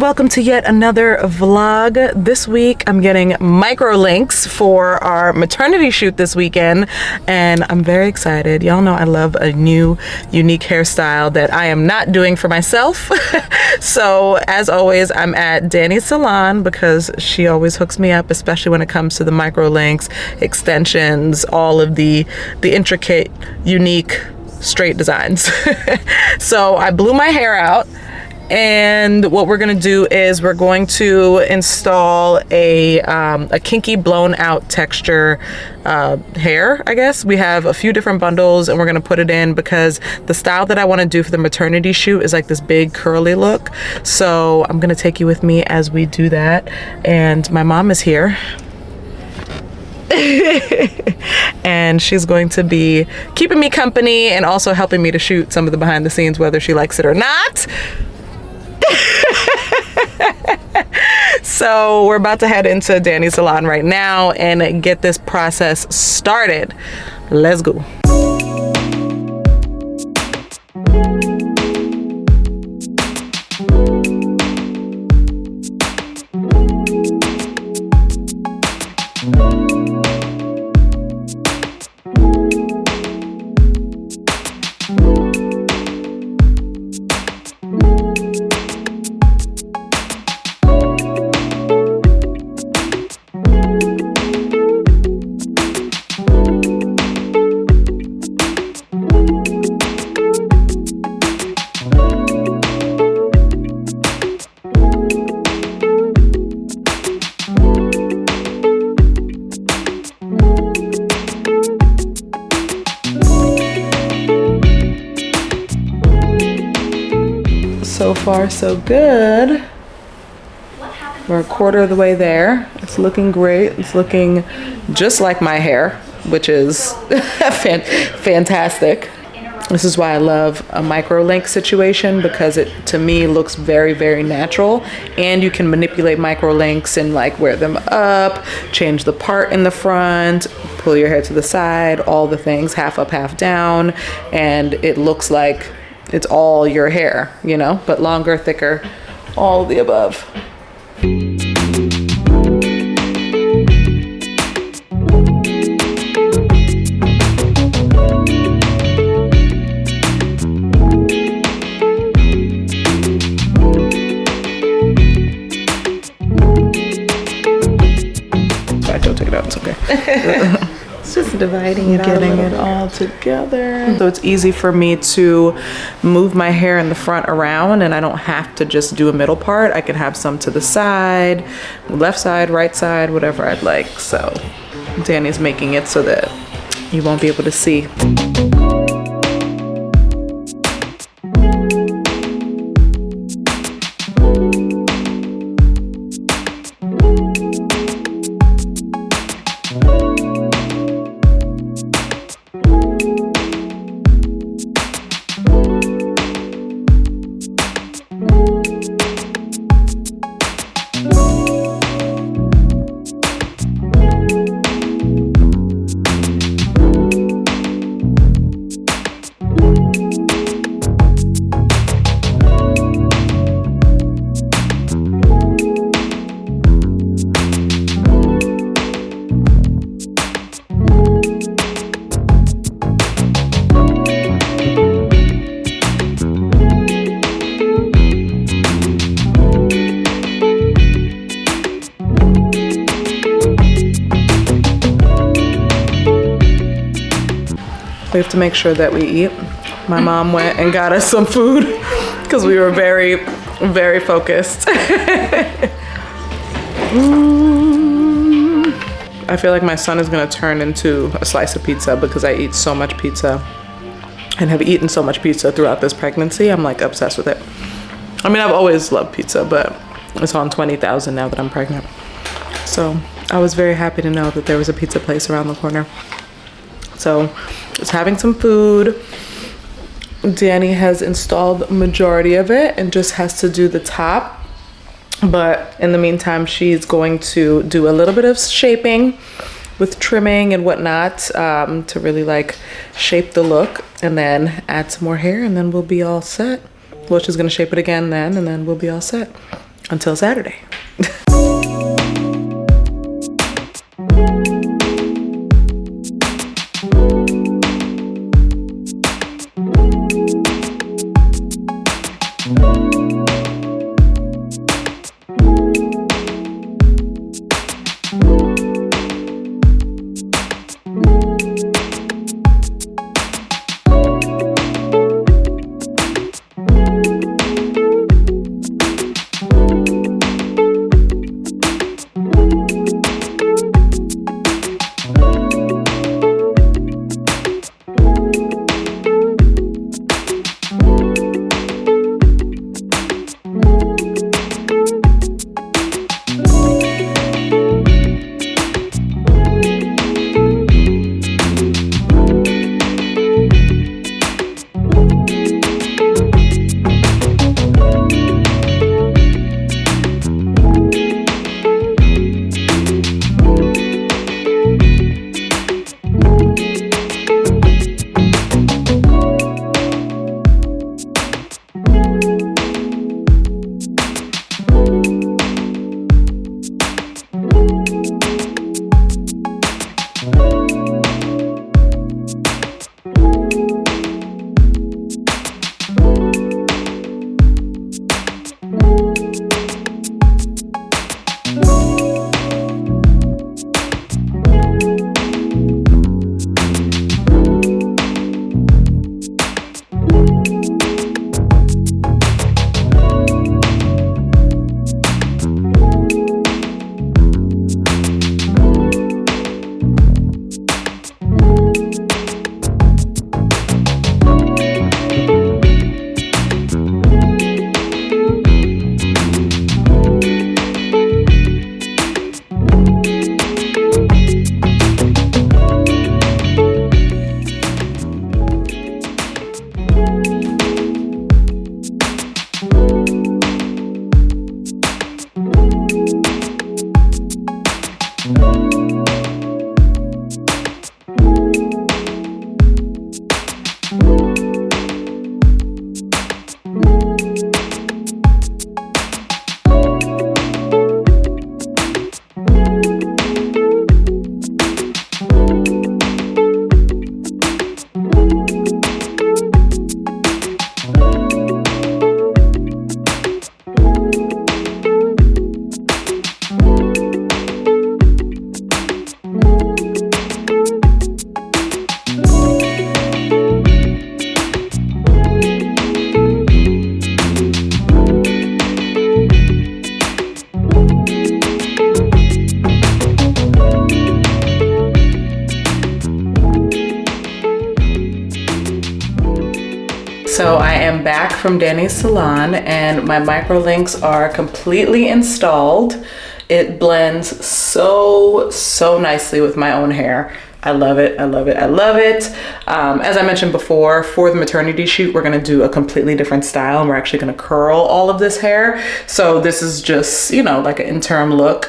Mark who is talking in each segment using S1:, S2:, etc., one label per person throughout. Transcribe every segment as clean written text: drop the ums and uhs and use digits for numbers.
S1: and welcome to yet another vlog. This week I'm getting MicroLinks for our maternity shoot this weekend, and I'm very excited. Y'all know I love a new unique hairstyle that I am not doing for myself. So as always, I'm at Danny's salon because she always hooks me up, especially when it comes to the MicroLinks, extensions, all of the intricate, unique straight designs. So I blew my hair out, and what we're gonna do is we're going to install a kinky blown out texture hair, I guess. We have a few different bundles and we're gonna put it in because the style that I wanna do for the maternity shoot is like this big curly look. So I'm gonna take you with me as we do that. And my mom is here. And she's going to be keeping me company and also helping me to shoot some of the behind the scenes, whether she likes it or not. So we're about to head into Danny's salon right now and get this process started. Let's go. So far, so good. We're a quarter of the way there. It's looking great. It's looking just like my hair, which is fantastic. This is why I love a MicroLink situation, because it, to me, looks very, very natural. And you can manipulate MicroLinks and like wear them up, change the part in the front, pull your hair to the side, all the things, half up, half down. And it looks like it's all your hair, you know, but longer, thicker, all the above. Sorry, don't take it out, it's okay.
S2: It's just dividing it out.
S1: Getting it all together. So it's easy for me to move my hair in the front around, and I don't have to just do a middle part. I can have some to the side, left side, right side, whatever I'd like. So Danny's making it so that you won't be able to see. We have to make sure that we eat. My mom went and got us some food because we were very, very focused. I feel like my son is gonna turn into a slice of pizza because I eat so much pizza and have eaten so much pizza throughout this pregnancy. I'm like obsessed with it. I mean, I've always loved pizza, but it's on 20,000 now that I'm pregnant. So I was very happy to know that there was a pizza place around the corner. So just having some food. Danny has installed the majority of it and just has to do the top. But in the meantime, she's going to do a little bit of shaping with trimming and whatnot to really like shape the look, and then add some more hair, and then we'll be all set. Well, she's gonna shape it again then, and then we'll be all set. until Saturday. So I am back from Danny's salon and my MicroLinks are completely installed. It blends so nicely with my own hair. I love it, I love it, I love it. As I mentioned before, for the maternity shoot, we're gonna do a completely different style and we're actually gonna curl all of this hair. So this is just, you know, like an interim look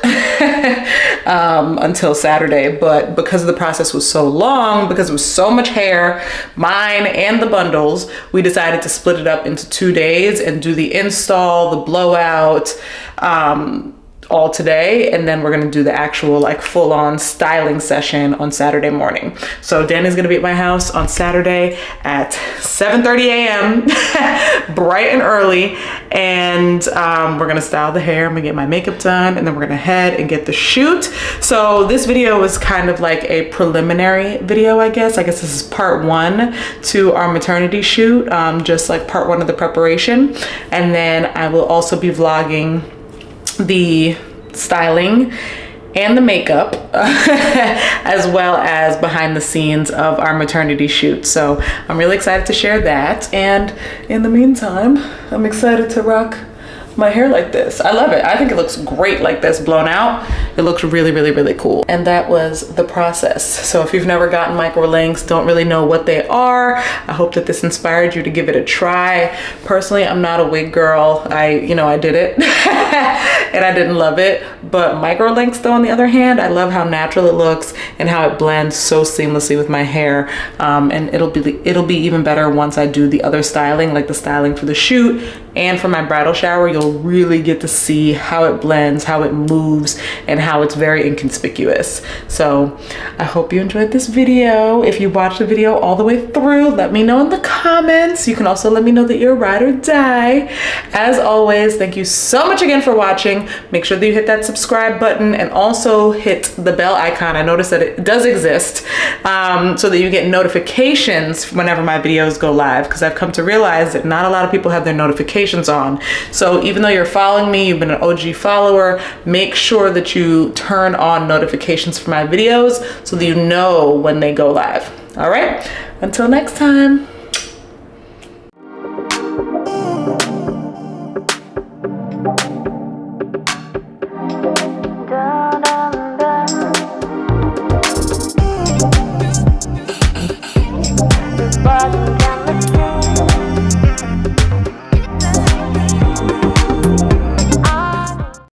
S1: until Saturday. But because the process was so long, because it was so much hair, mine and the bundles, we decided to split it up into 2 days and do the install, the blowout, all today, and then we're gonna do the actual like full-on styling session on Saturday morning. So Danny's gonna be at my house on Saturday at 7:30 a.m. bright and early, and we're gonna style the hair. I'm gonna get my makeup done, and then we're gonna head and get the shoot. So this video is kind of like a preliminary video, I guess. This is part 1 to our maternity shoot, just like part 1 of the preparation, and then I will also be vlogging the styling and the makeup as well as behind the scenes of our maternity shoot. So I'm really excited to share that, and in the meantime I'm excited to rock my hair like this. I love it. I think it looks great like this, blown out. It looks really cool. And that was the process. So if you've never gotten MicroLinks, don't really know what they are, I hope that this inspired you to give it a try. Personally, I'm not a wig girl. I did it and I didn't love it. But MicroLinks though, on the other hand, I love how natural it looks and how it blends so seamlessly with my hair. And it'll be even better once I do the other styling, like the styling for the shoot and for my bridal shower, you'll really get to see how it blends, how it moves, and how it's very inconspicuous. So I hope you enjoyed this video. If you watched the video all the way through, let me know in the comments. You can also let me know that you're a ride or die. As always, thank you so much again for watching. Make sure that you hit that subscribe button and also hit the bell icon. I noticed that it does exist, so that you get notifications whenever my videos go live, because I've come to realize that not a lot of people have their notifications on. So even though you're following me, you've been an OG follower, make sure that you turn on notifications for my videos so that you know when they go live. All right, until next time.